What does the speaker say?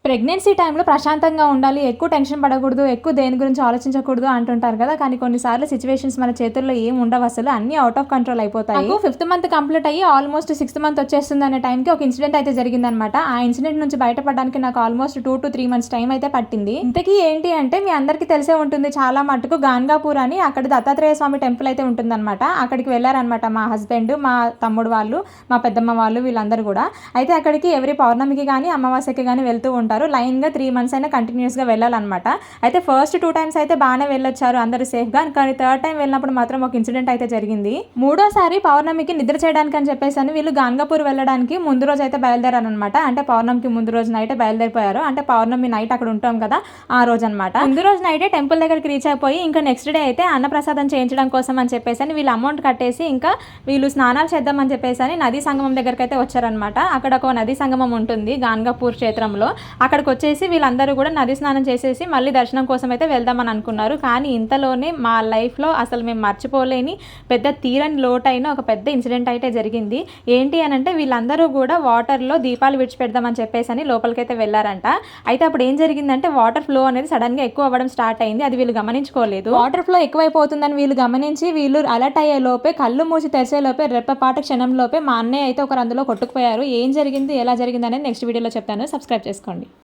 Pregnancy టైంలో ప్రశాంతంగా ఉండాలి, ఎక్కువ టెన్షన్ పడకూడదు, ఎక్కువ దేని గురించి ఆలోచించకూడదు అంటుంటారు కదా. కానీ కొన్నిసార్లు సిచ్యువేషన్స్ మన చేతుల్లో ఏం ఉండవు, అసలు అన్నీ అవుట్ ఆఫ్ కంట్రోల్ అయిపోతాయి. నాకు 5th మంత్ కంప్లీట్ అయ్యి ఆల్మోస్ట్ 6th మంత్ వచ్చేస్తుంది అనే టైంకి ఒక ఇన్సిడెంట్ అయితే జరిగిందనమాట. ఆ ఇన్సిడెంట్ నుంచి బయటపడడానికి నాకు ఆల్మోస్ట్ 2 to 3 months టైం అయితే పట్టింది. ఇంతకీ ఏంటి అంటే, మీ అందరికీ తెలిసే ఉంటుంది చాలా మటుకు, గాన్గాపూర్ అని అక్కడ దత్తాత్రేయ స్వామి టెంపుల్ అయితే ఉంటుందన్నమాట. అక్కడికి వెళ్ళారనమాట మా హస్బెండ్, మా తమ్ముడు వాళ్ళు, మా పెద్దమ్మ వాళ్ళు, వీళ్ళందరూ కూడా. అయితే అక్కడికి ఎవరి పౌర్ణమికి కానీ అమావాస్యకి కానీ వెళ్తూ ఉంటారు. లైన్గా 3 months అయినా కంటిన్యూస్గా వెళ్ళాలన్నమాట. అయితే ఫస్ట్ 2 times అయితే బాగానే వెళ్ళొచ్చారు అందరూ సేఫ్గా. కానీ 3rd time వెళ్ళినప్పుడు మాత్రం ఒక ఇన్సిడెంట్ అయితే జరిగింది. 3వ సారి పౌర్ణమికి నిద్ర చేయడానికి అని చెప్పేసి వీళ్ళు గాన్గాపూర్ వెళ్ళడానికి ముందు రోజు అయితే బయలుదేరారనమాట. అంటే పౌర్ణమికి ముందు రోజు నైటే బయలుదేరిపోయారు. అంటే పౌర్ణమి నైట్ అక్కడ ఉంటాం కదా, ఆ రోజు అనమాట. ముందు రోజు నైటే టెంపుల్ దగ్గరికి రీచ్ అయిపోయి ఇంకా నెక్స్ట్ డే అయితే అన్నప్రసాదం చేయించడం కోసం అని చెప్పేసి వీళ్ళు అమౌంట్ కట్టేసి ఇంకా వీళ్ళు స్నానాలు చేద్దామని చెప్పేసి నదీ సంగమం దగ్గరికి అయితే వచ్చారనమాట. అక్కడ ఒక నదీ సంగమం ఉంటుంది గాన్గాపూర్ క్షేత్రంలో. అక్కడికి వచ్చేసి వీళ్ళందరూ కూడా నది స్నానం చేసేసి మళ్ళీ దర్శనం కోసం అయితే వెళ్దామని అనుకున్నారు. కానీ ఇంతలోనే మా లైఫ్లో అసలు మేము మర్చిపోలేని పెద్ద తీరని లోటైన ఒక పెద్ద ఇన్సిడెంట్ అయితే జరిగింది. ఏంటి అని అంటే, వీళ్ళందరూ కూడా వాటర్లో దీపాలు విడిచిపెడదామని చెప్పేసి లోపలికైతే వెళ్ళారంట. అయితే అప్పుడు ఏం జరిగిందంటే, వాటర్ ఫ్లో అనేది సడన్గా ఎక్కువ అవ్వడం స్టార్ట్ అయింది. అది వీళ్ళు గమనించుకోలేదు. వాటర్ ఫ్లో ఎక్కువైపోతుందని వీళ్ళు గమనించి వీళ్ళు అలర్ట్ అయ్యే లోపే, కళ్ళు మూసి తెరిచే లోపే, రెప్పపాటు క్షణం లోపే మా అన్నయ్య అయితే ఒకరు అందులో కొట్టుకుపోయారు. ఏం జరిగింది, ఎలా జరిగింది అనేది నెక్స్ట్ వీడియోలో చెప్తాను. సబ్స్క్రైబ్ చేసుకోండి.